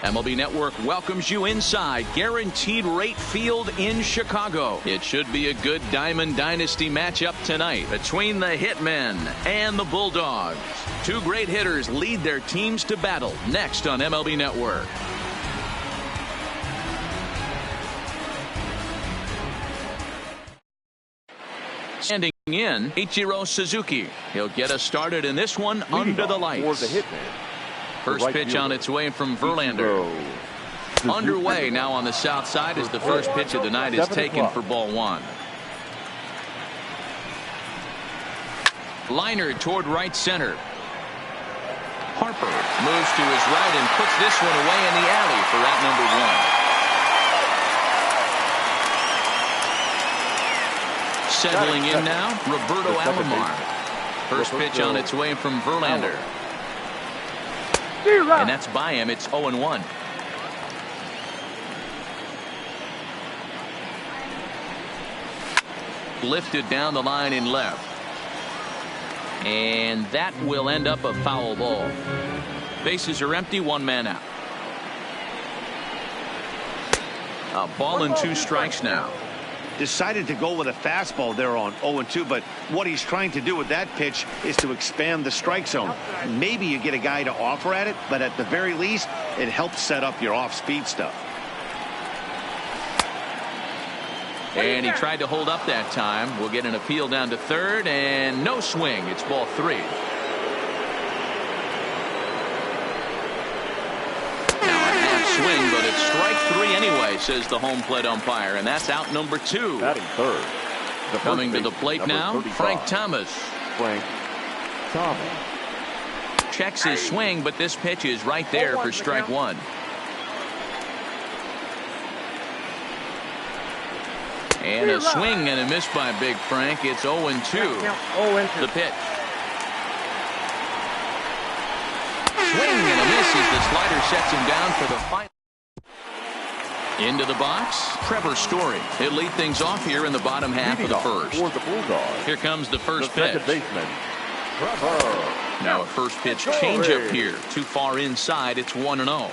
MLB Network welcomes you inside Guaranteed Rate Field in Chicago. It should be a good Diamond Dynasty matchup tonight between the Hitmen and the Bulldogs. Two great hitters lead their teams to battle next on MLB Network. Standing in, Ichiro Suzuki. He'll get us started in this one under the lights. First pitch on its way from Verlander. Underway now on the south side as the first pitch of the night is taken for ball one. Liner toward right center. Harper moves to his right and puts this one away in the alley for out number one. Settling in now, Roberto Alomar. First pitch on its way from Verlander. And that's by him. It's 0-1. Lifted down the line in left. And that will end up a foul ball. Bases are empty, one man out. A ball and two strikes now. Decided to go with a fastball there on 0-2, but what he's trying to do with that pitch is to expand the strike zone. Maybe you get a guy to offer at it, but at the very least, it helps set up your off-speed stuff. And he tried to hold up that time. We'll get an appeal down to third, and no swing. It's ball three. Swing, but it's strike three anyway, says the home plate umpire, and that's out number two. Batting third. Coming to the plate now, 35. Frank Thomas. Checks his swing, but this pitch is right there for strike one. And a swing and a miss by Big Frank. It's 0-2. The pitch. Swing and a miss as the slider sets him down for the final. Into the box, Trevor Story. He'll lead things off here in the bottom half of the first. Here comes the first pitch. Now a first pitch changeup here. Too far inside. It's 1-0.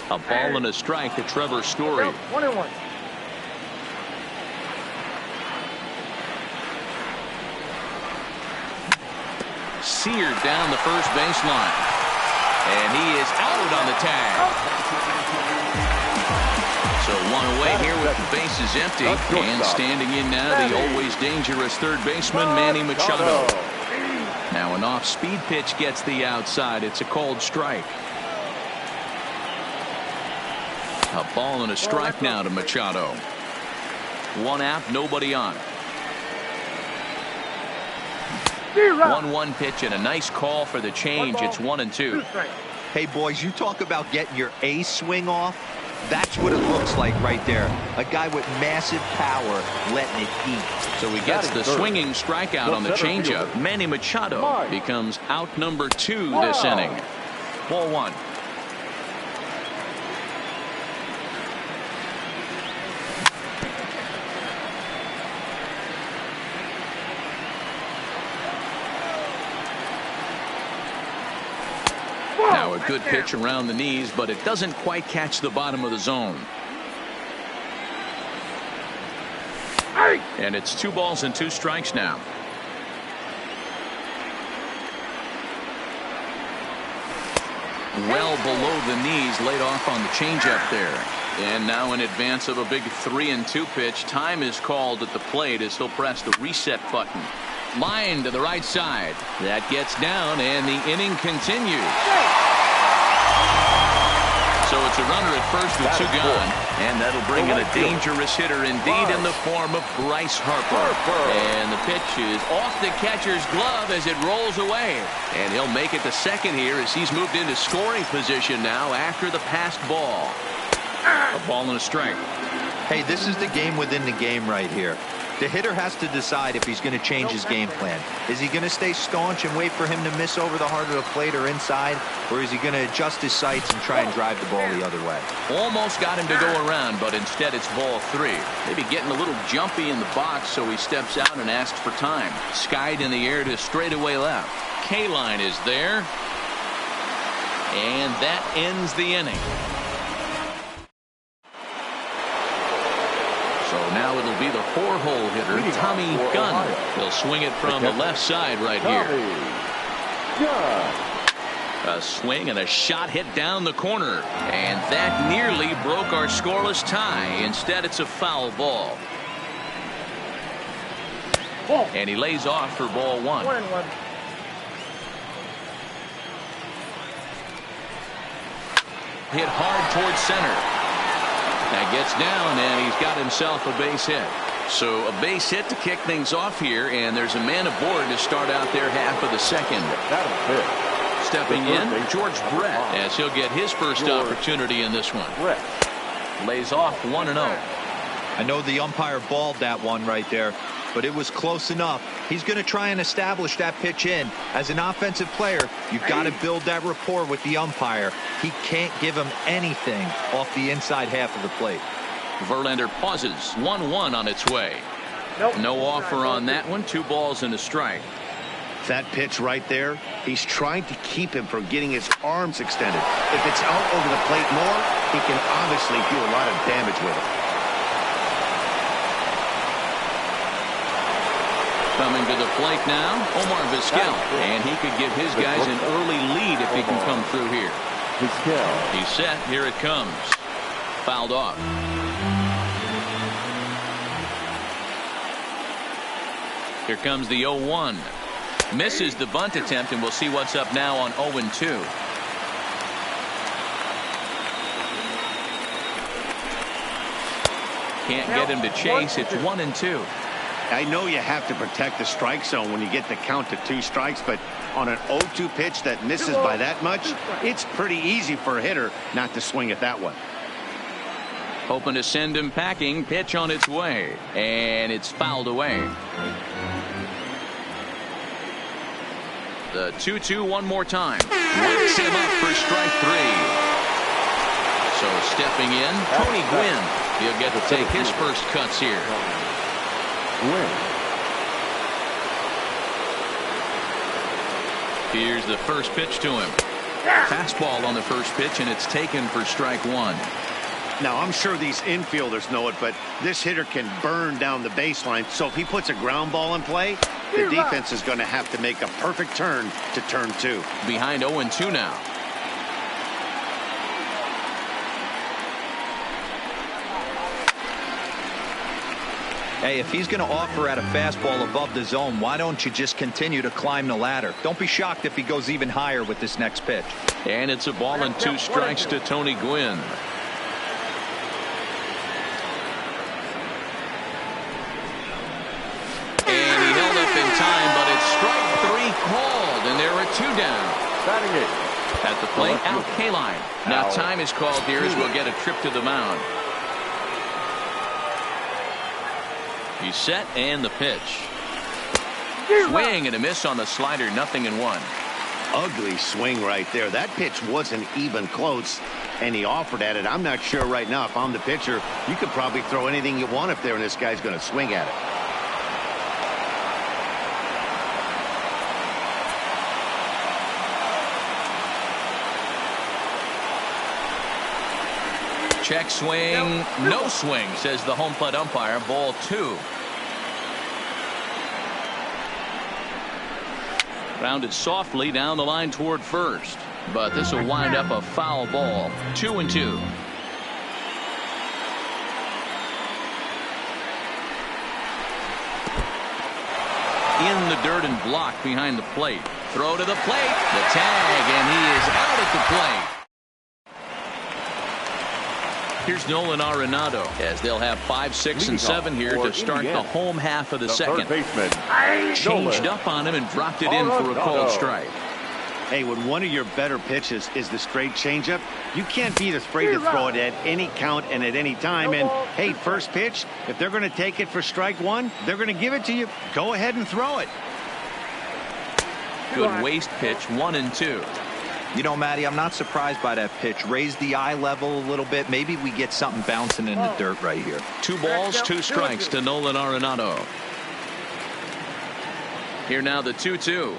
A ball and a strike to Trevor Story. 1-1. Seared down the first baseline. And he is out on the tag. So one away here with the bases empty. And standing in now, the always dangerous third baseman, Manny Machado. Now an off-speed pitch gets the outside. It's a called strike. A ball and a strike now to Machado. One out, nobody on. 1-1 pitch and a nice call for the change. It's 1-2. Hey boys, you talk about getting your A swing off. That's what it looks like right there. A guy with massive power letting it eat. So he gets the swinging strikeout on the changeup. Manny Machado becomes out number two this inning. Ball one. Now a good pitch around the knees, but it doesn't quite catch the bottom of the zone. And it's 2 balls and 2 strikes now. Well below the knees, laid off on the changeup there. And now in advance of a big 3-2 pitch, time is called at the plate as he'll press the reset button. Line to the right side. That gets down, and the inning continues. So it's a runner at first with 2 gone. And that'll bring in a dangerous hitter indeed in the form of Bryce Harper. And the pitch is off the catcher's glove as it rolls away. And he'll make it to second here as he's moved into scoring position now after the passed ball. A ball and a strike. Hey, this is the game within the game right here. The hitter has to decide if he's going to change his game plan. Is he going to stay staunch and wait for him to miss over the heart of the plate or inside, or is he going to adjust his sights and try and drive the ball the other way? Almost got him to go around, but instead it's ball 3. Maybe getting a little jumpy in the box, so he steps out and asks for time. Skied in the air to straightaway left. K-line is there. And that ends the inning. So now it'll be the 4-hole hitter, Tommy Gunn. He'll swing it from the left side right here. A swing and a shot hit down the corner. And that nearly broke our scoreless tie. Instead, it's a foul ball. And he lays off for ball 1. 1-1. Hit hard towards center. That gets down, and he's got himself a base hit. So a base hit to kick things off here, and there's a man aboard to start out their half of the second. Stepping in, George Brett, as he'll get his first opportunity in this one. Lays off 1-0. I know the umpire balled that one right there, but it was close enough. He's going to try and establish that pitch in. As an offensive player, you've got to build that rapport with the umpire. He can't give him anything off the inside half of the plate. Verlander pauses. 1-1 on its way. No offer on that one. 2 balls and a strike. That pitch right there, he's trying to keep him from getting his arms extended. If it's out over the plate more, he can obviously do a lot of damage with it. Coming to the plate now, Omar Vizquel. And he could give his guys an early lead if he can come through here. He's set. Here it comes. Fouled off. Here comes the 0-1. Misses the bunt attempt, and we'll see what's up now on 0-2. Can't get him to chase. It's 1-2. I know you have to protect the strike zone when you get the count to 2 strikes, but on an 0-2 pitch that misses by that much, it's pretty easy for a hitter not to swing at that one. Hoping to send him packing. Pitch on its way, and it's fouled away. The 2-2 one more time. Wakes him up for strike 3. So stepping in, Tony Gwynn. He'll get to take his first cuts here. Here's the first pitch to him. Fastball on the first pitch, and it's taken for strike 1. Now, I'm sure these infielders know it, but this hitter can burn down the baseline. So if he puts a ground ball in play, the defense is going to have to make a perfect turn to turn 2. Behind 0-2 now. Hey, if he's going to offer at a fastball above the zone, why don't you just continue to climb the ladder? Don't be shocked if he goes even higher with this next pitch. And it's a ball and 2 strikes to Tony Gwynn. And he held up in time, but it's strike 3 called, and there are 2 down. At the plate, Al Kaline. Now time is called here as we'll get a trip to the mound. He's set, and the pitch. Swing and a miss on the slider, 0-1. Ugly swing right there. That pitch wasn't even close, and he offered at it. I'm not sure right now if I'm the pitcher, you could probably throw anything you want up there, and this guy's going to swing at it. Check swing, no swing, says the home plate umpire. Ball 2. Rounded softly down the line toward first, but this will wind up a foul ball. 2-2. In the dirt and blocked behind the plate. Throw to the plate. The tag, and he is out at the plate. Here's Nolan Arenado as they'll have 5, 6, and 7 here to start the home half of the second. Changed up on him and dropped it in for a called strike. Hey, when one of your better pitches is the straight changeup, you can't be afraid to throw it at any count and at any time. And, hey, first pitch, if they're going to take it for strike one, they're going to give it to you. Go ahead and throw it. Good waist pitch, 1-2. You know, Matty, I'm not surprised by that pitch. Raise the eye level a little bit. Maybe we get something bouncing in the dirt right here. 2 balls, 2 strikes to Nolan Arenado. Here now the 2-2.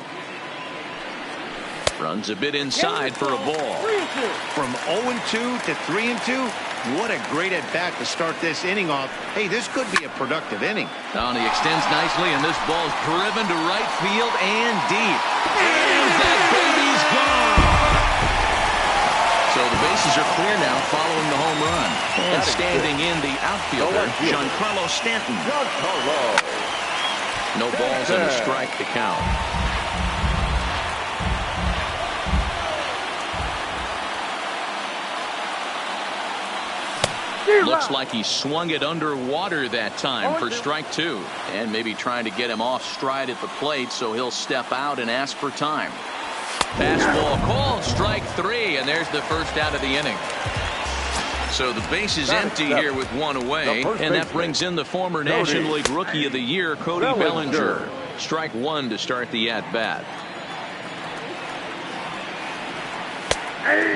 Runs a bit inside for a ball. From 0-2 to 3-2, what a great at-bat to start this inning off. Hey, this could be a productive inning. Down, he extends nicely, and this ball's driven to right field and deep. And that baby's gone! So the bases are clear now following the home run. And standing in the outfielder, Giancarlo Stanton. No balls and a strike to count. Looks like he swung it underwater that time for strike 2. And maybe trying to get him off stride at the plate, so he'll step out and ask for time. Fastball called, strike 3, and there's the first out of the inning. So the base is empty here with 1 away, and that brings in the former National League Rookie of the Year, Cody Bellinger. Strike 1 to start the at-bat.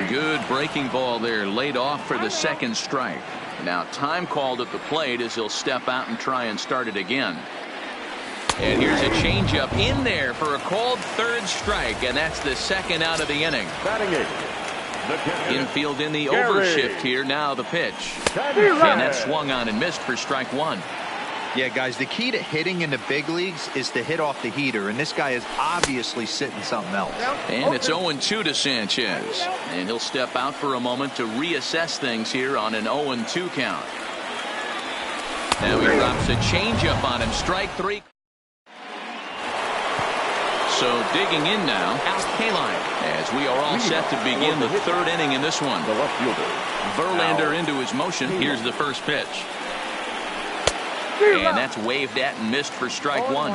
Good breaking ball there, laid off for the second strike. Now time called at the plate as he'll step out and try and start it again. And here's a changeup in there for a called third strike, and that's the second out of the inning. Infield in the overshift here. Now the pitch. And that swung on and missed for strike 1. Yeah, guys, the key to hitting in the big leagues is to hit off the heater, and this guy is obviously sitting something else. And it's 0-2 to Sanchez. And he'll step out for a moment to reassess things here on an 0-2 count. Now he drops a changeup on him. Strike 3. So digging in now, Al Kaline, as we are all set to begin the third inning in this one. Verlander into his motion. Here's the first pitch. And that's waved at and missed for strike 1.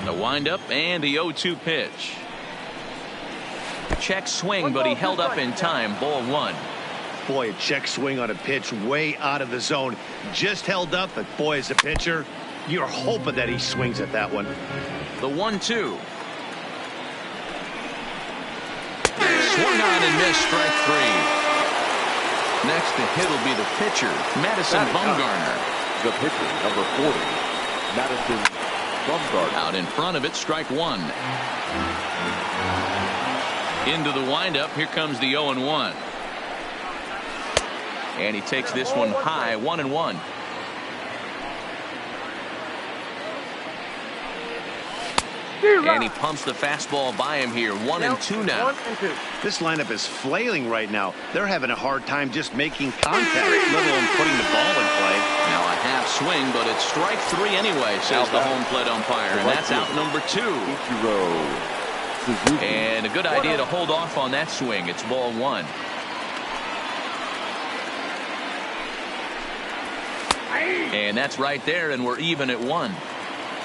The windup and the 0-2 pitch. Check swing, but he held up in time. Ball 1. Boy, a check swing on a pitch way out of the zone. Just held up, but boy, as a pitcher, you're hoping that he swings at that one. The 1-2. Swung on and missed, strike 3. Next to hit will be the pitcher, Madison Bumgarner. The pitcher, number 40, Madison Bumgarner. Out in front of it, strike 1. Into the windup, here comes the 0-1. And he takes this one high, 1-1. And he pumps the fastball by him here. 1-2 now. This lineup is flailing right now. They're having a hard time just making contact, let alone putting the ball in play. Now a half swing, but it's strike 3 anyway, says the home plate umpire. And that's out number 2. And a good idea to hold off on that swing. It's ball 1. And that's right there, and we're even at 1.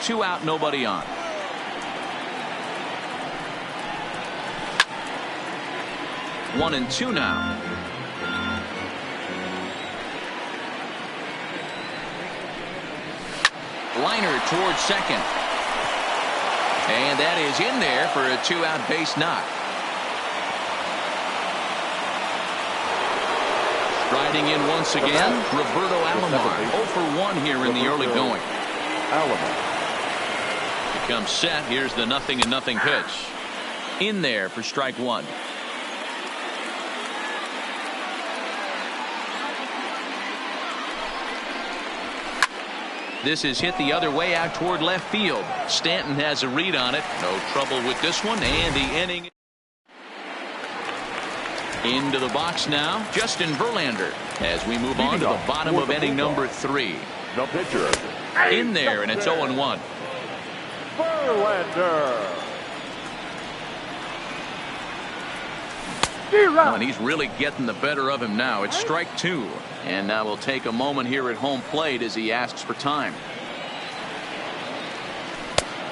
2 out, nobody on. One and 2 now. Liner towards second. And that is in there for a 2-out base knock. Striding in once again, Roberto Alomar. 0 for 1 here in the early going. Becomes set. Here's the 0-0 pitch. In there for strike 1. This is hit the other way out toward left field. Stanton has a read on it. No trouble with this one, and the inning. Into the box now, Justin Verlander, as we move on to the bottom of inning number 3. The pitcher. In there, and it's 0-1. Verlander. Oh, and he's really getting the better of him now. It's strike 2. And now we'll take a moment here at home plate as he asks for time.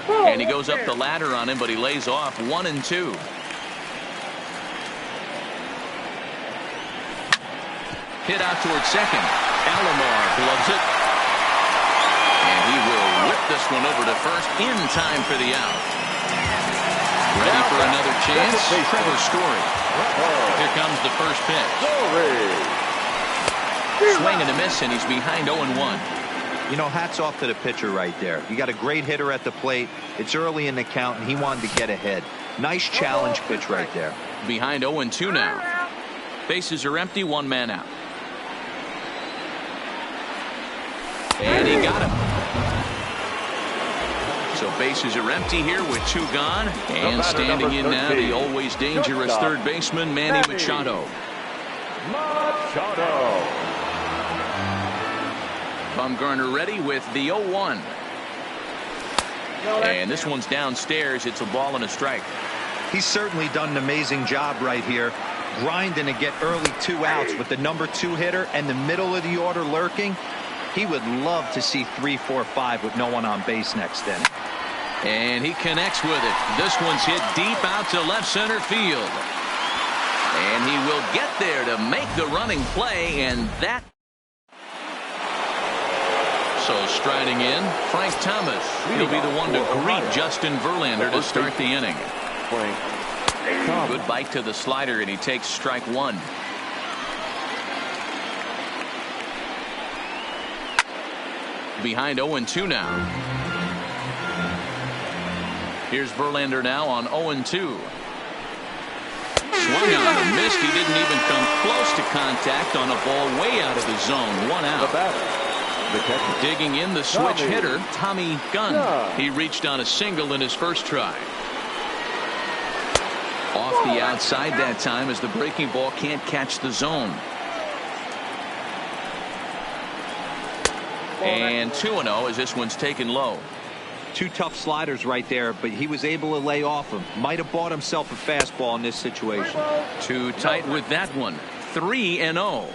And he goes up the ladder on him, but he lays off 1-2. Hit out towards second. Alomar gloves it. And he will whip this one over to first in time for the out. Ready for another chance. Trevor Story. Here comes the first pitch. Swing and a miss, and he's behind 0-1. You know, hats off to the pitcher right there. You got a great hitter at the plate. It's early in the count, and he wanted to get ahead. Nice challenge pitch right there. Behind 0-2 now. Bases are empty, one man out. And he got him. So bases are empty here with 2 gone. And standing in now, the always dangerous third baseman, Manny Machado. Bumgarner ready with the 0-1. And this one's downstairs. It's a ball and a strike. He's certainly done an amazing job right here, grinding to get early 2 outs with the number 2 hitter and the middle of the order lurking. He would love to see 3, 4, 5 with no one on base next inning. And he connects with it. This one's hit deep out to left center field. And he will get there to make the running play, and that. So striding in, Frank Thomas. He'll be the one to greet Justin Verlander to start the inning. Good bite to the slider, and he takes strike 1. Behind 0-2 now. Here's Verlander now on 0-2. Swung on and missed. He didn't even come close to contact on a ball way out of the zone. 1 out. Digging in the switch hitter, Tommy Gunn. He reached on a single in his first try. Off the outside that time as the breaking ball can't catch the zone. And 2-0 as this one's taken low. 2 tough sliders right there, but he was able to lay off him. Might have bought himself a fastball in this situation. Too tight with that one. 3-0.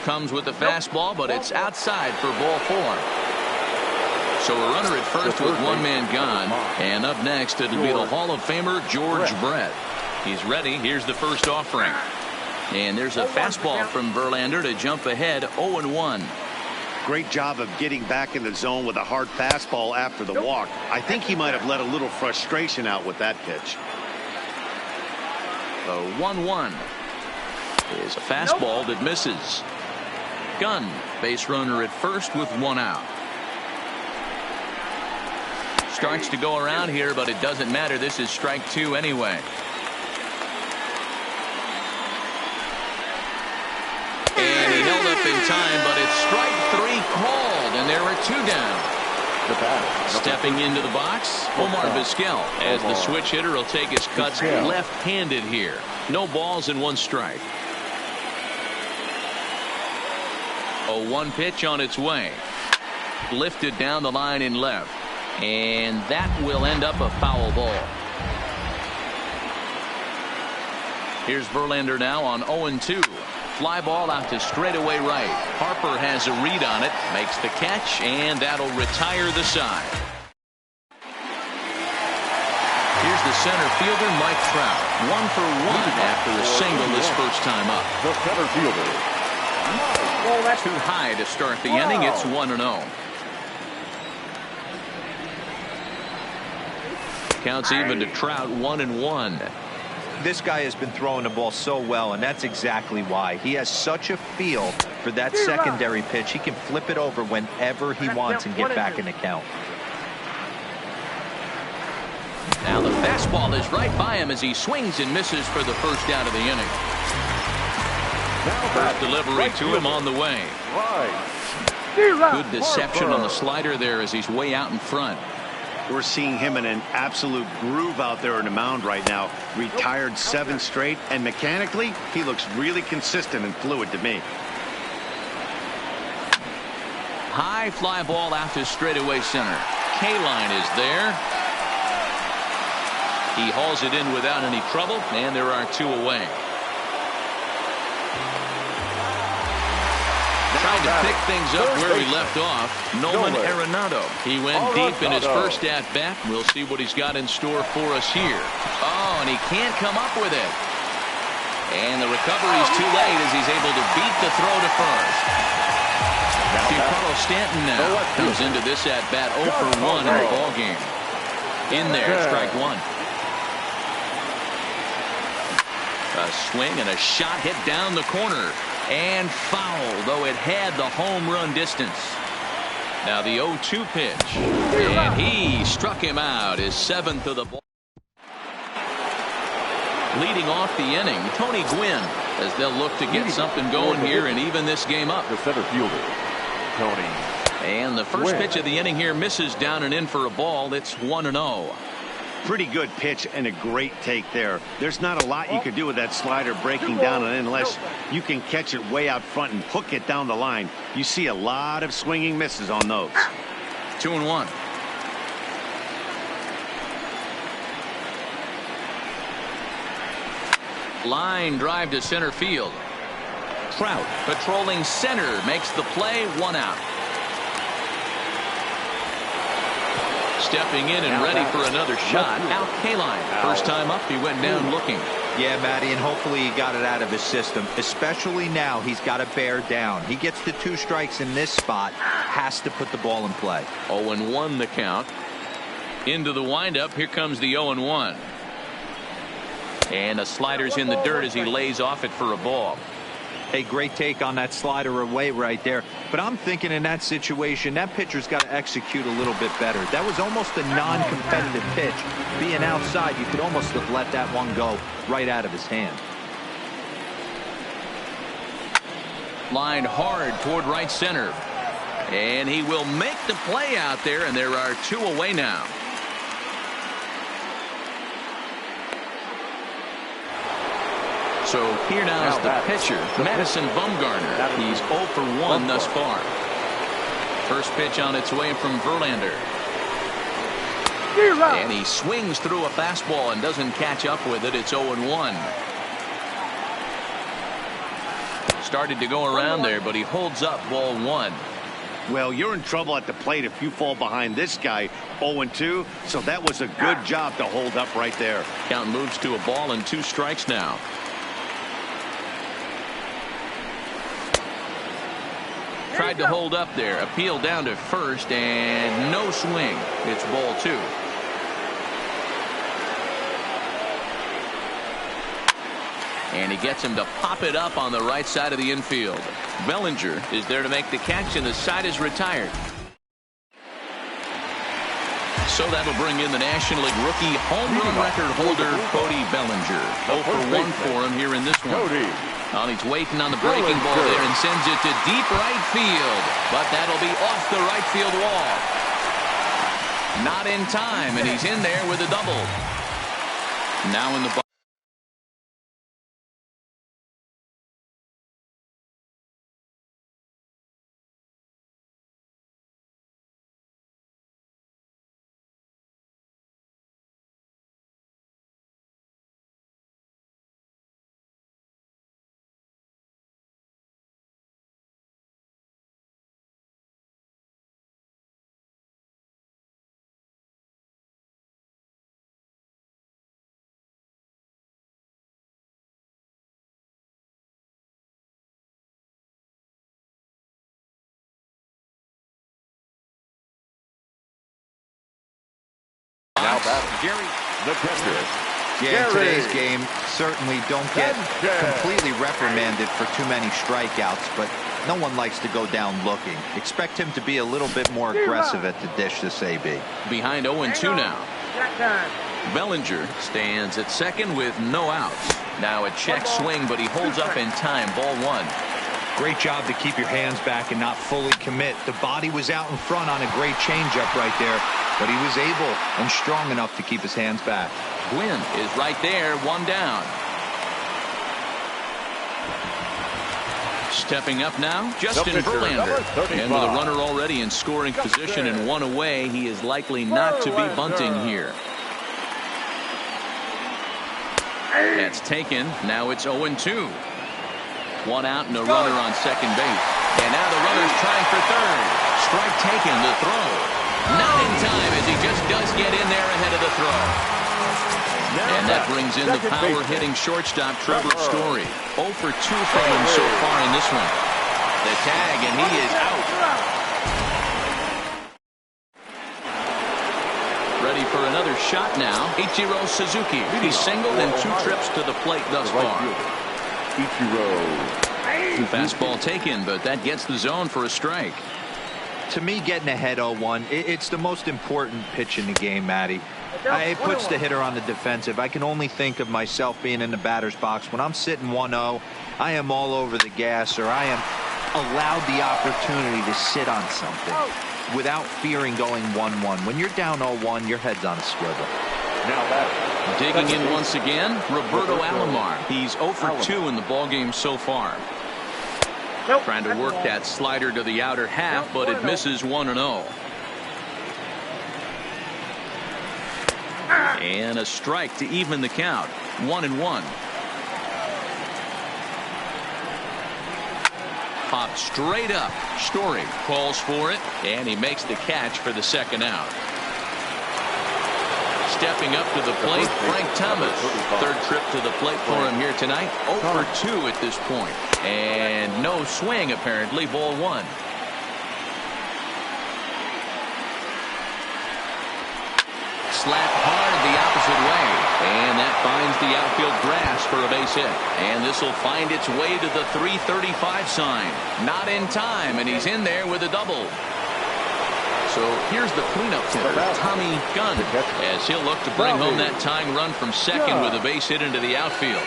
Comes with the fastball, but it's outside for ball 4. So a runner at first with 1 man gone. And up next, it'll be the Hall of Famer George Brett. He's ready. Here's the first offering. And there's a fastball from Verlander to jump ahead 0-1. Great job of getting back in the zone with a hard fastball after the walk. I think he might have let a little frustration out with that pitch. The 1-1 is a fastball that misses. Gunn, base runner at first with 1 out. Starts to go around here, but it doesn't matter. This is strike 2 anyway. And he held up in time, but it's strike 3 called, and there are 2 down. Stepping into the box, Omar Vizquel, as the switch hitter will take his cuts left-handed here. No balls and 1 strike. A 1 pitch on its way. Lifted down the line in left. And that will end up a foul ball. Here's Verlander now on 0-2. Fly ball out to straightaway right. Harper has a read on it, makes the catch, and that'll retire the side. Here's the center fielder, Mike Trout. 1 for 1 after a single his first time up. The center fielder. Too high to start the inning. It's 1-0. Counts even to Trout, 1-1. This guy has been throwing the ball so well, and that's exactly why. He has such a feel for that secondary pitch. He can flip it over whenever he wants and get back in the count. Now the fastball is right by him as he swings and misses for the first out of the inning. First delivery to him on the way. Good deception on the slider there as he's way out in front. We're seeing him in an absolute groove out there in the mound right now. Retired 7 straight, and mechanically, he looks really consistent and fluid to me. High fly ball out to straightaway center. K-line is there. He hauls it in without any trouble, and there are 2 away. Trying to pick things up where he left off, Nolan Arenado. He went deep in his first at-bat. We'll see what he's got in store for us here. Oh, and he can't come up with it. And the recovery's too late as he's able to beat the throw to first. Carlos Stanton now comes into this at-bat 0 for 1 in the ballgame. In there, strike 1. A swing and a shot hit down the corner. And foul, though it had the home run distance. Now the 0-2 pitch. And he struck him out, his 7th of the ball. Leading off the inning, Tony Gwynn, as they'll look to get something going here and even this game up. The center fielder, Tony. And the first pitch of the inning here misses down and in for a ball. It's 1-0. Pretty good pitch and a great take there. There's not a lot you could do with that slider breaking down and in unless you can catch it way out front and hook it down the line. You see a lot of swinging misses on those. 2-1. Line drive to center field. Trout patrolling center makes the play, 1 out. Stepping in and ready for another shot. Al Kaline. First time up, he went down looking. Yeah, Matty, and hopefully he got it out of his system. Especially now, he's got to bear down. He gets the 2 strikes in this spot. Has to put the ball in play. 0-1 the count. Into the windup. Here comes the 0-1. And the slider's in the dirt as he lays off it for a ball. A great take on that slider away right there. But I'm thinking in that situation, that pitcher's got to execute a little bit better. That was almost a non-competitive pitch. Being outside, you could almost have let that one go right out of his hand. Lined hard toward right center. And he will make the play out there, and there are 2 away now. So here now is the pitcher, Madison Bumgarner. He's 0 for 1 thus far. First pitch on its way from Verlander. And he swings through a fastball and doesn't catch up with it. It's 0-1. Started to go around there, but he holds up, ball 1. Well, you're in trouble at the plate if you fall behind this guy 0-2. So that was a good job to hold up right there. Count moves to a ball and 2 strikes now. Tried to hold up there. Appeal down to first and no swing. It's ball 2. And he gets him to pop it up on the right side of the infield. Bellinger is there to make the catch, and the side is retired. So that'll bring in the National League rookie home run record holder, Cody Bellinger. 0 for 1 for him here in this one. Well, he's waiting on the breaking ball there and sends it to deep right field. But that'll be off the right field wall. Not in time, and he's in there with a double. Now in the box. Gary, the catcher. Yeah, in today's game, certainly don't get completely reprimanded for too many strikeouts, but no one likes to go down looking. Expect him to be a little bit more aggressive at the dish this AB. Behind 0-2 now. Bellinger stands at second with no outs. Now a check swing, but he holds up in time. Ball 1. Great job to keep your hands back and not fully commit. The body was out in front on a great changeup right there, but he was able and strong enough to keep his hands back. Gwynn is right there, 1 down. Stepping up now, Justin Verlander. And with a runner already in scoring position and 1 away, he is likely not to be bunting here. That's taken. Now it's 0-2. One out and a runner on second base. And now the runner's trying for third. Strike taken. The throw. Not in time as he just does get in there ahead of the throw. And that brings in the power-hitting shortstop, Trevor Story. 0 for 2 from him so far in this one. The tag, and he is out. Ready for another shot now. Ichiro Suzuki. He's singled in 2 trips to the plate thus far. Fastball taken, but that gets the zone for a strike. To me, getting ahead 0-1, it's the most important pitch in the game, Matty. It puts the hitter on the defensive. I can only think of myself being in the batter's box. When I'm sitting 1-0, I am all over the gas, or I am allowed the opportunity to sit on something without fearing going 1-1. When you're down 0-1, your head's on a swivel. Now digging in once again, Roberto Alomar. He's 0 for 2 in the ballgame so far. Trying to work that slider to the outer half, but it misses 1-0. And a strike to even the count. 1-1. Popped straight up. Story calls for it, and he makes the catch for the second out. Stepping up to the plate, Frank Thomas. Third trip to the plate for him here tonight. 0 for 2 at this point. And no swing, apparently. Ball 1. Slapped hard the opposite way. And that finds the outfield grass for a base hit. And this will find its way to the 335 sign. Not in time, and he's in there with a double. So here's the cleanup hitter, Tommy Gunn, as he'll look to bring home that tying run from second with a base hit into the outfield.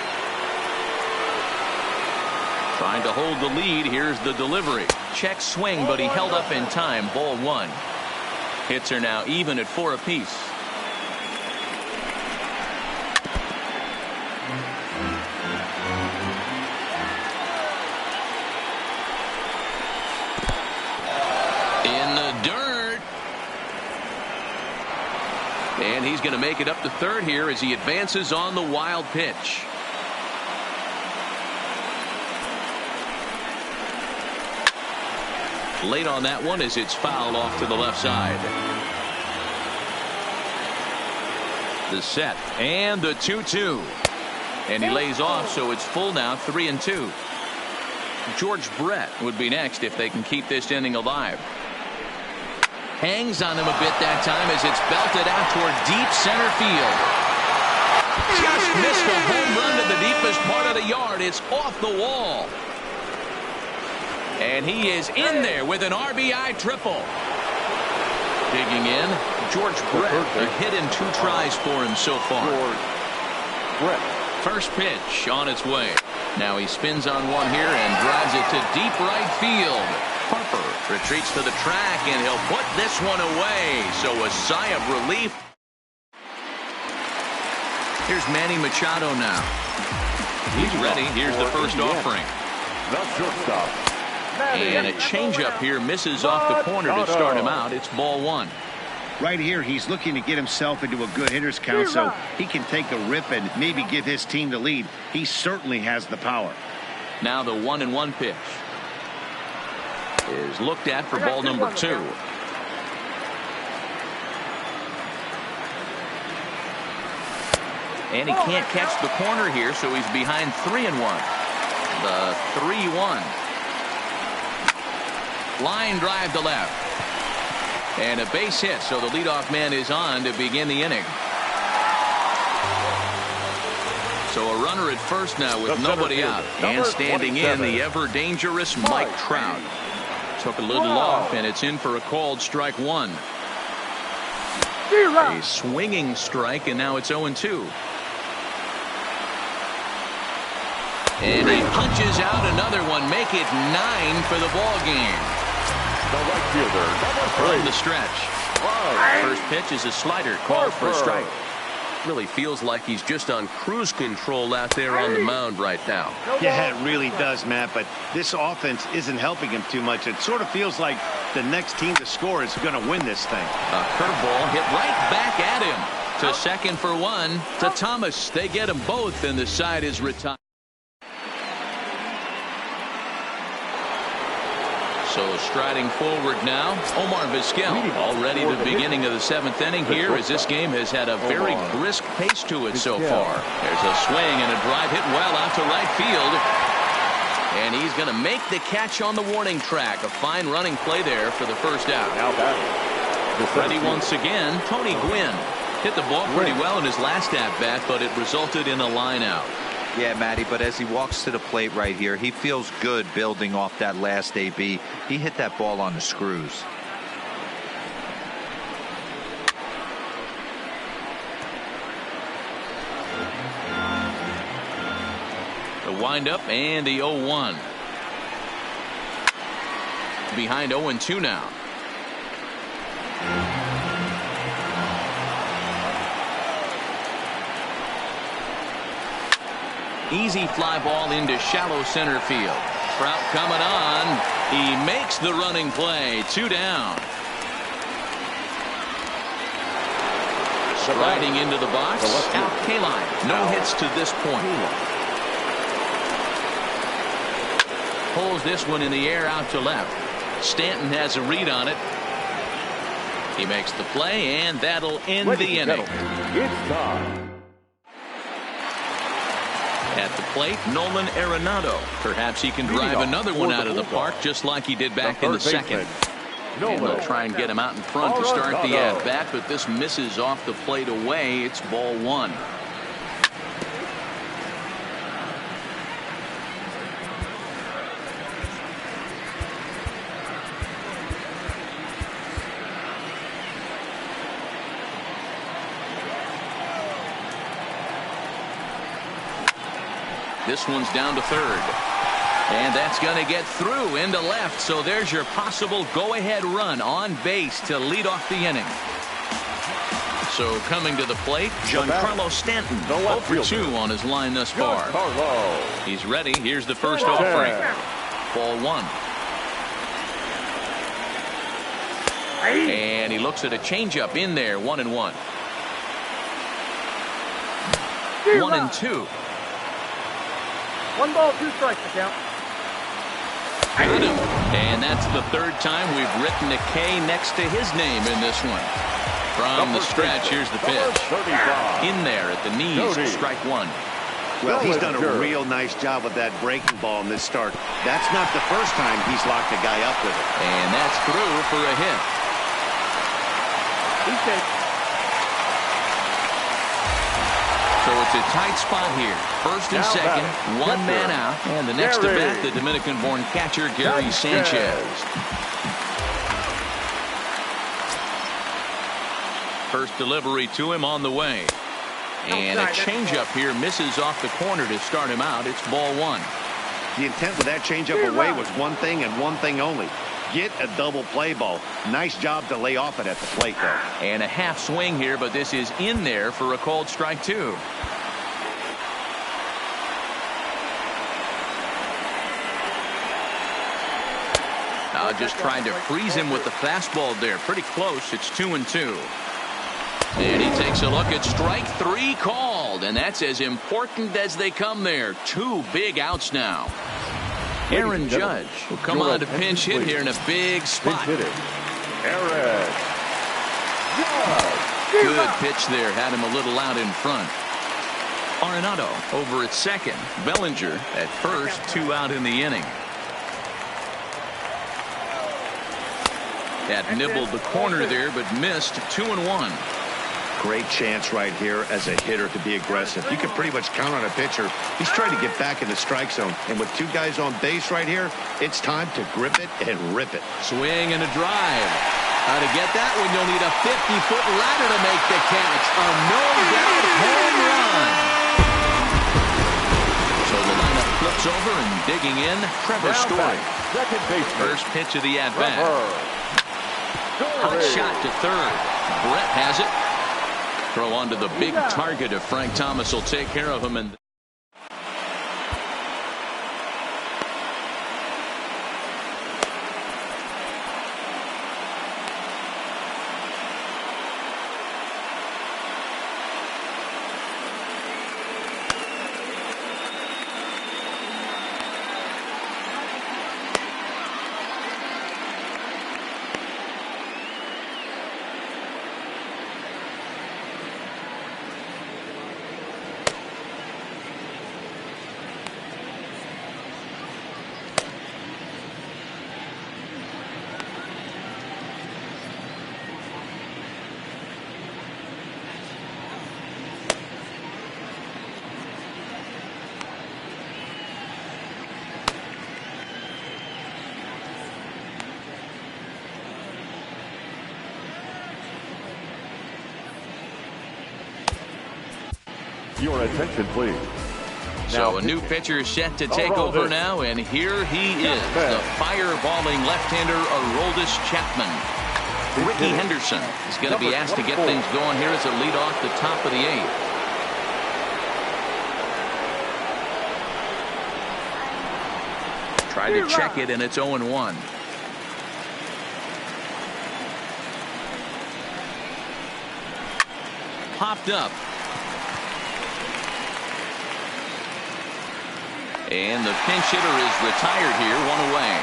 Trying to hold the lead. Here's the delivery. Check swing, but he held up in time. Ball 1. Hits are now even at 4 apiece. And he's going to make it up to third here as he advances on the wild pitch. Late on that one as it's fouled off to the left side. The set and the 2-2. And he lays off, so it's full now, 3-2. George Brett would be next if they can keep this inning alive. Hangs on him a bit that time as it's belted out toward deep center field. Just missed a home run to the deepest part of the yard. It's off the wall. And he is in there with an RBI triple. Digging in, George Brett. A hit in 2 tries for him so far. First pitch on its way. Now he spins on one here and drives it to deep right field. Harper retreats to the track, and he'll put this one away. So a sigh of relief. Here's Manny Machado now. He's ready. Here's the first offering. And a changeup here misses off the corner to start him out. It's ball 1. Right here, he's looking to get himself into a good hitter's count so he can take a rip and maybe give his team the lead. He certainly has the power. Now the 1-1 pitch is looked at for ball number 2. And he can't catch the corner here, so he's behind 3-1. The 3-1. Line drive to left. And a base hit, so the leadoff man is on to begin the inning. So a runner at first now with nobody out. And standing in, the ever-dangerous Mike Trout. Took a little off, and it's in for a called strike 1. A swinging strike, and now it's 0-2. And he punches out another one. Make it 9 for the ball game. The right fielder, number 3. From the stretch. First pitch is a slider called for a strike. Really feels like he's just on cruise control out there on the mound right now. Yeah, it really does, Matt, but this offense isn't helping him too much. It sort of feels like the next team to score is going to win this thing. A curveball hit right back at him. To second for one. To Thomas. They get them both, and the side is retired. So striding forward now, Omar Vizquel, already the beginning of the 7th inning here, as this game has had a very brisk pace to it so far. There's a swing and a drive hit well out to right field. And he's going to make the catch on the warning track. A fine running play there for the first out. Now batting. Ready once again, Tony Gwynn. Hit the ball pretty well in his last at-bat, but it resulted in a line out. Yeah, Matty, but as he walks to the plate right here, he feels good building off that last AB. He hit that ball on the screws. The windup and the 0-1. Behind 0-2 now. Easy fly ball into shallow center field. Trout coming on. He makes the running play. 2 down. Striding into the box. Al Kaline. No hits to this point. Pulls this one in the air out to left. Stanton has a read on it. He makes the play, and that'll end the inning. It's time. At the plate, Nolan Arenado. Perhaps he can drive another one out of the park just like he did back in the second. And they'll try and get him out in front to start the at-bat, but this misses off the plate away. It's ball 1. This one's down to third. And that's going to get through into left. So there's your possible go-ahead run on base to lead off the inning. So coming to the plate, Giancarlo Stanton. 0 for 2 on his line thus far. He's ready. Here's the first offering. Ball 1. And he looks at a changeup in there. 1-1. 1-2. 1 ball, 2 strikes to count. Got him. And that's the 3rd time we've written a K next to his name in this one. From the stretch, here's the pitch. In there at the knees, strike 1. Well, he's done a real nice job with that breaking ball in this start. That's not the first time he's locked a guy up with it. And that's through for a hit. So it's a tight spot here. First and second, 1 man out. And the next to bat, the Dominican-born catcher, Gary Sanchez. First delivery to him on the way. And a changeup here misses off the corner to start him out. It's ball 1. The intent with that changeup away was one thing and one thing only. Get a double play ball. Nice job to lay off it at the plate, though. And a half swing here, but this is in there for a called strike 2. Now just trying to freeze him with the fastball there. Pretty close. It's 2-2. And he takes a look at strike 3 called. And that's as important as they come there. 2 big outs now. Aaron Judge will come on to pinch hit here in a big spot. Good pitch there. Had him a little out in front. Arenado over at second. Bellinger at first. 2 out in the inning. That nibbled the corner there, but missed. 2-1. Great chance right here as a hitter to be aggressive. You can pretty much count on a pitcher. He's trying to get back in the strike zone. And with 2 guys on base right here, it's time to grip it and rip it. Swing and a drive. How to get that one? You'll need a 50-foot ladder to make the catch. A no-doubt home run. So the lineup flips over and digging in, Trevor Story. First pitch of the at-bat. Hot shot to third. Brett has it. Throw onto the big target if Frank Thomas will take care of him. And Your attention, please. So a new pitcher set to take over now, and here he is, the fireballing left-hander Aroldis Chapman. Ricky Henderson is going to be asked to get things going here as a lead off the top of the 8th. Tried to check it, and it's 0-1. Popped up. And the pinch hitter is retired here, 1 away.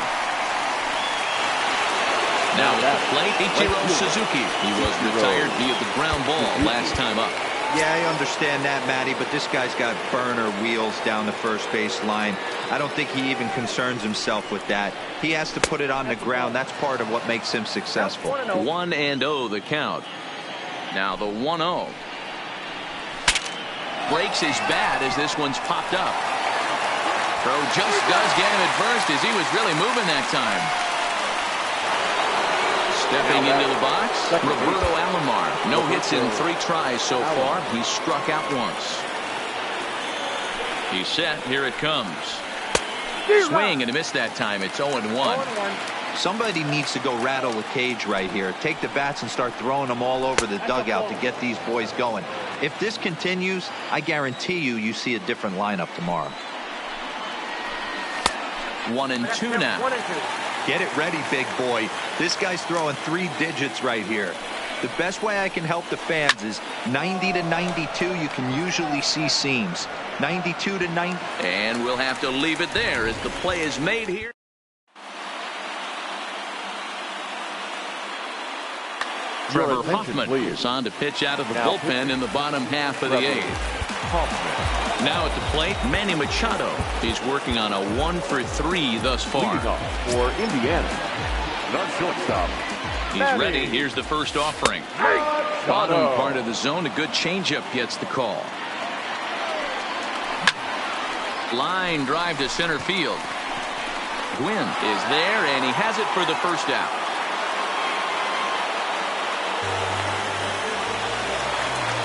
Now at the plate, Ichiro Suzuki. He was retired via the ground ball last time up. Yeah, I understand that, Matty, but this guy's got burner wheels down the first base line. I don't think he even concerns himself with that. He has to put it on the ground. That's part of what makes him successful. 1-0 the count. Now the 1-0. Breaks his bat as this one's popped up. Throw just does get him at first as he was really moving that time. Stepping into the box, Roberto Alomar. No hits in 3 tries so far. He's struck out once. He's set. Here it comes. Swing and a miss that time. It's 0-1. Somebody needs to go rattle the cage right here. Take the bats and start throwing them all over the dugout to get these boys going. If this continues, I guarantee you see a different lineup tomorrow. 1-2 now. Get it ready, big boy. This guy's throwing 3 digits right here. The best way I can help the fans is 90 to 92. You can usually see seams. 92 to 90. And we'll have to leave it there as the play is made here. Trevor Hoffman is on to pitch out of the bullpen in the bottom half of the 8th. Now at the plate, Manny Machado. He's working on a 1-for-3 thus far. For Indiana, the shortstop. He's ready. Here's the first offering. Bottom part of the zone. A good changeup gets the call. Line drive to center field. Gwynn is there, and he has it for the first out.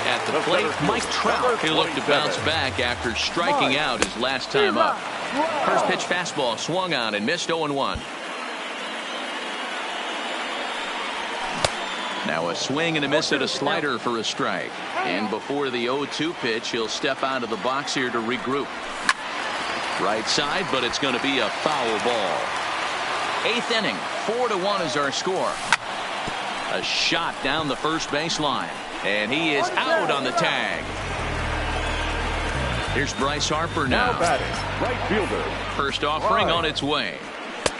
At the plate, Mike Trout. He looked to bounce back after striking out his last time up. First pitch fastball swung on and missed 0-1. Now a swing and a miss at a slider for a strike. And before the 0-2 pitch, he'll step out of the box here to regroup. Right side, but it's going to be a foul ball. 8th inning, 4-1 is our score. A shot down the first baseline. And he is out on the tag. Here's Bryce Harper now. Right fielder. First offering on its way.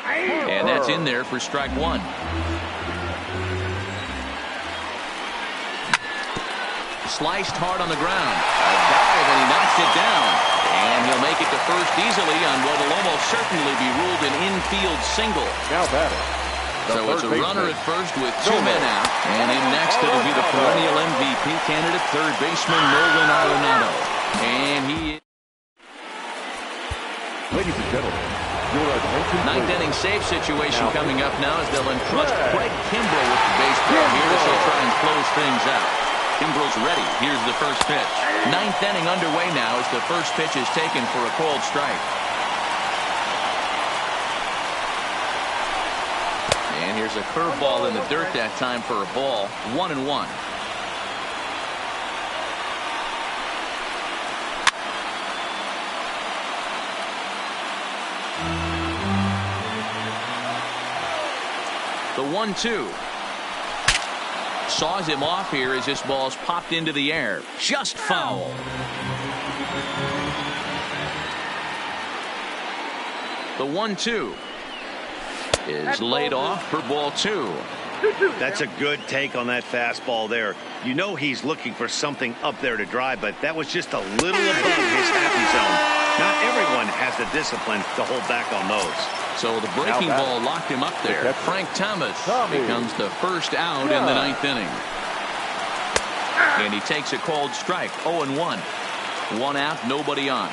And that's in there for strike 1. Sliced hard on the ground. A dive, and he knocks it down. And he'll make it to first easily on what will almost certainly be ruled an infield single. Now batting. So it's a runner at first with 2 men out. And in next it'll be the perennial MVP candidate, third baseman Nolan Arenado. And he is... Ladies and gentlemen, your attention. 9th inning save situation coming up now as they'll entrust Craig Kimbrell with the baseball here as he'll try and close things out. Kimbrell's ready. Here's the first pitch. 9th inning underway now as the first pitch is taken for a called strike. And here's a curveball in the dirt that time for a ball. 1-1. The 1-2. Saws him off here as this ball's popped into the air. Just foul. The 1-2 is laid off for ball 2. That's a good take on that fastball there. You know he's looking for something up there to drive, but that was just a little above his happy zone. Not everyone has the discipline to hold back on those. So the breaking ball locked him up there. Frank Thomas becomes the first out in the 9th inning. And he takes a called strike. 0-1. 1 out, nobody on.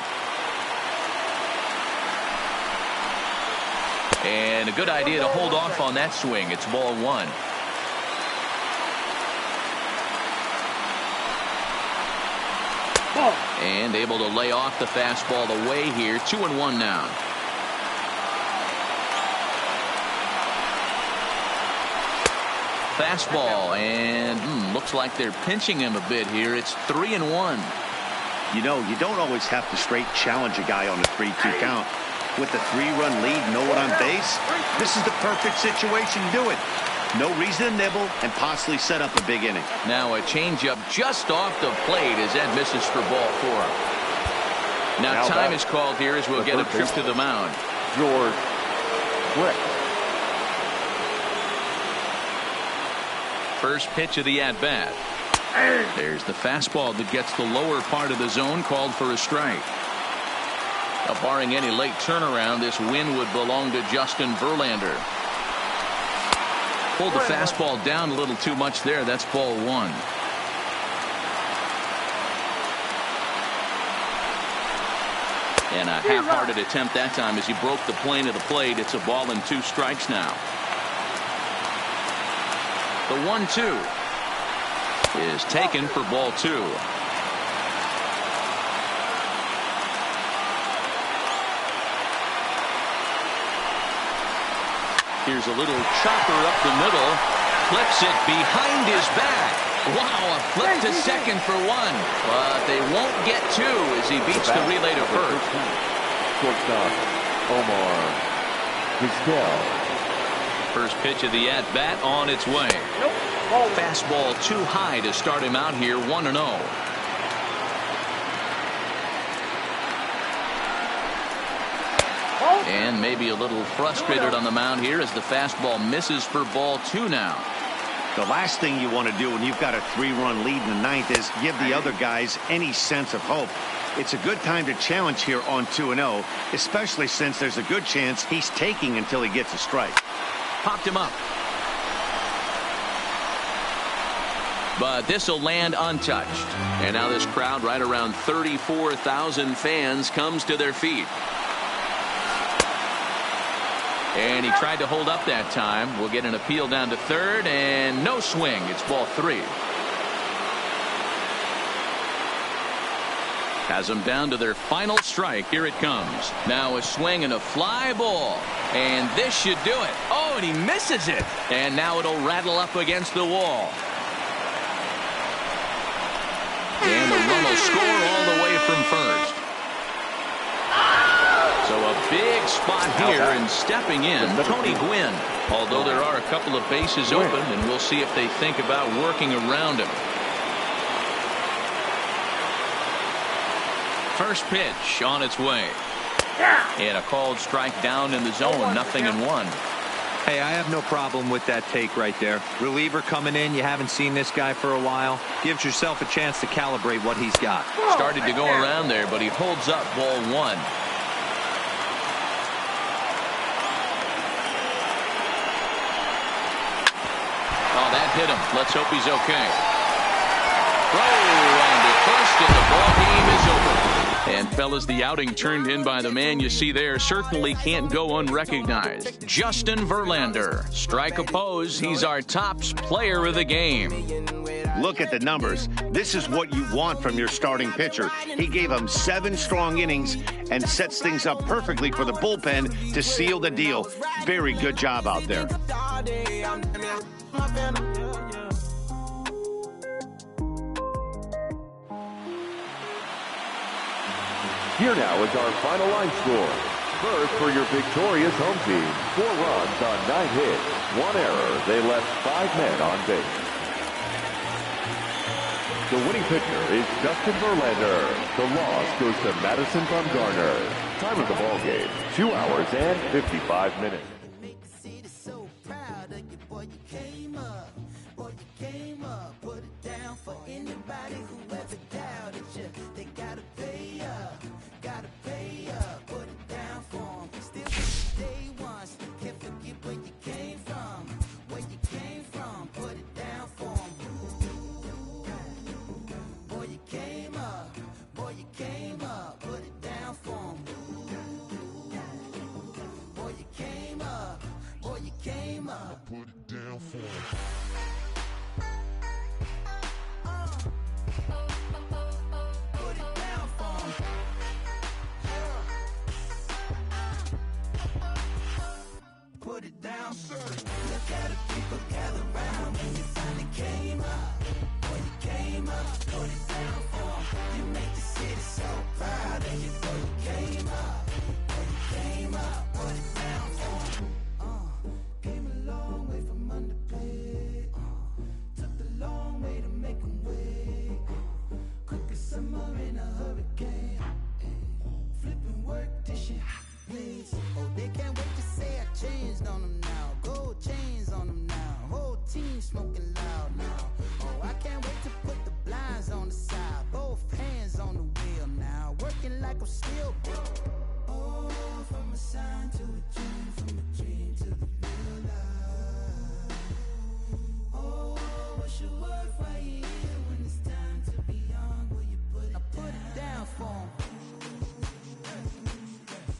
And a good idea to hold off on that swing. It's ball 1. And able to lay off the fastball away here. 2-1 now. Fastball, and looks like they're pinching him a bit here. It's 3-1. You know, you don't always have to straight challenge a guy on a 3-2 count. With the 3-run lead, no one on base, this is the perfect situation to do it. No reason to nibble and possibly set up a big inning. Now a changeup just off the plate as that misses for ball 4. Now time is called here as we'll get a trip to the mound. George Quick. First pitch of the at-bat. There's the fastball that gets the lower part of the zone, called for a strike. Now, barring any late turnaround, this win would belong to Justin Verlander. Pulled the fastball down a little too much there. That's ball 1. And a half-hearted attempt that time as he broke the plane of the plate. It's a ball and 2 strikes now. The 1-2 is taken for ball 2. Here's a little chopper up the middle. Flips it behind his back. Wow, a flip to second for 1. But they won't get 2 as he beats the relay to first. Shortstop Omar Vizquel. First pitch of the at-bat on its way. Fastball too high to start him out here, 1-0. And maybe a little frustrated on the mound here as the fastball misses for ball 2 now. The last thing you want to do when you've got a 3-run lead in the 9th is give the other guys any sense of hope. It's a good time to challenge here on 2-0, especially since there's a good chance he's taking until he gets a strike. Popped him up. But this will land untouched. And now this crowd, right around 34,000 fans, comes to their feet. And he tried to hold up that time. We'll get an appeal down to third, and no swing. It's ball 3. Has them down to their final strike. Here it comes. Now a swing and a fly ball. And this should do it. Oh, and he misses it. And now it'll rattle up against the wall. And the run will score all the way from first. So a big spot here, and stepping in, Tony Gwynn. Although there are a couple of bases open, and we'll see if they think about working around him. First pitch on its way. And a called strike down in the zone, 0-1. Hey, I have no problem with that take right there. Reliever coming in, you haven't seen this guy for a while. Gives yourself a chance to calibrate what he's got. Started to go around there, but he holds up ball 1. Oh, that hit him. Let's hope he's okay. Throw and to first, and the ball game is over. And fellas, the outing turned in by the man you see there certainly can't go unrecognized. Justin Verlander. Strike oppose. He's our top player of the game. Look at the numbers. This is what you want from your starting pitcher. He gave him 7 strong innings and sets things up perfectly for the bullpen to seal the deal. Very good job out there. Here now is our final line score. First, for your victorious home team, 4 runs on 9 hits, 1 error. They left 5 men on base. The winning pitcher is Justin Verlander. The loss goes to Madison Bumgarner. Time of the ball game, 2 hours and 55 minutes. Came up. blades. Oh, they can't wait to say I changed on them now. Gold chains on them now. Whole team smoking loud now. Oh, I can't wait to put the blinds on the side. Both hands on the wheel now. Working like I'm still. Oh, from a sign to a dream, from a dream to the real life. Oh, what's your worth right here when it's time to be young? Will you put it down? I put it down for 'em.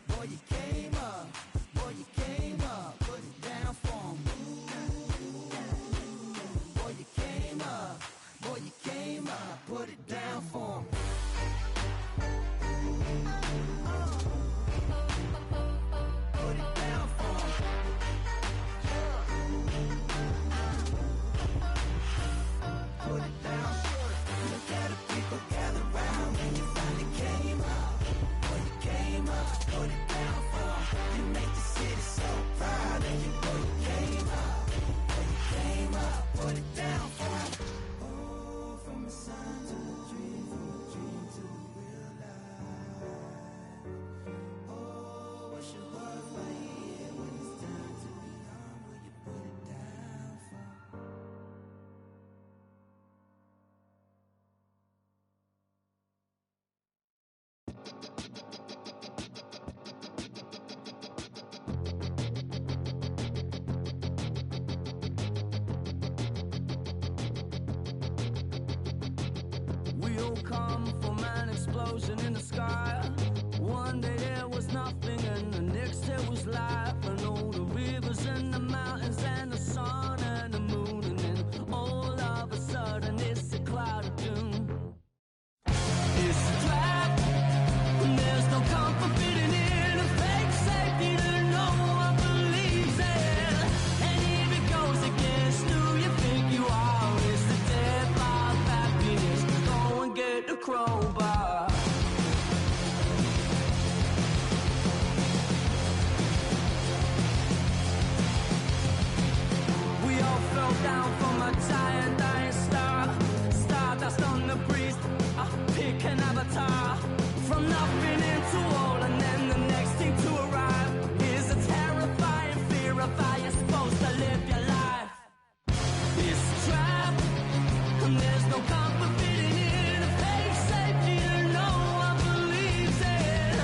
Boy, you came up. Boy, you came up. Put it down for 'em. Boy, you came up. Boy, you came up. Put it down for 'em. Put it down for 'em. Put it down. Look at the people gather round when you finally came up. Boy, you came up. Put it down for 'em. You make the city so proud of you. Boy, you came up. Boy, you came up. Put it down for 'em. Oh, from a sign to a dream, from a dream to a real life. Oh, what's your worth right here when it's time to be young? Will you put it down for 'em? We'll come from an explosion in the sky. One day there was nothing and the next there was life. And all the rivers and the mountains and the sun and the moon. And then all of a sudden it's a cloud of doom. It's a trap. There's no comfort fitting in a fake safety that no one believes in. And if it goes against who you think you are, it's the death of happiness. Go and get the crowbar. We all fell down from a giant dying star. Stardust on the breeze, pick an avatar. From nothing into all, and then the next thing to arrive is a terrifying fear of how you're supposed to live your life. It's a trap, and there's no comfort fitting in a fake safety that no one believes in.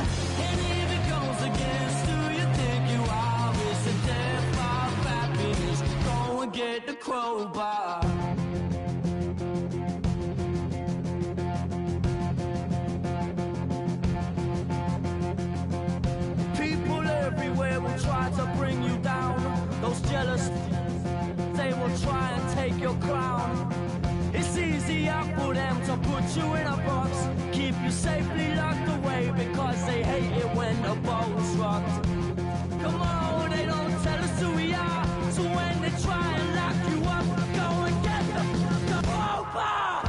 And if it goes against who you think you are, it's the death of happiness. Go and get the crowbar. People everywhere will try to bring you down. Those jealous, they will try and take your crown. It's easier for them to put you in a box, keep you safely locked away, because they hate it when the boat's rocked. Come on, they don't tell us who we are, so when they try and lock you up, go and get the crowbar.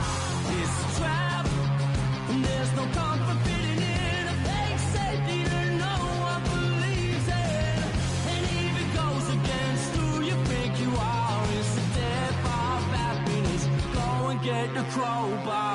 It's a trap, and there's no comfort fitting in a fake safety that no one believes in. And if it goes against who you think you are, it's the death of happiness. Go and get the crowbar.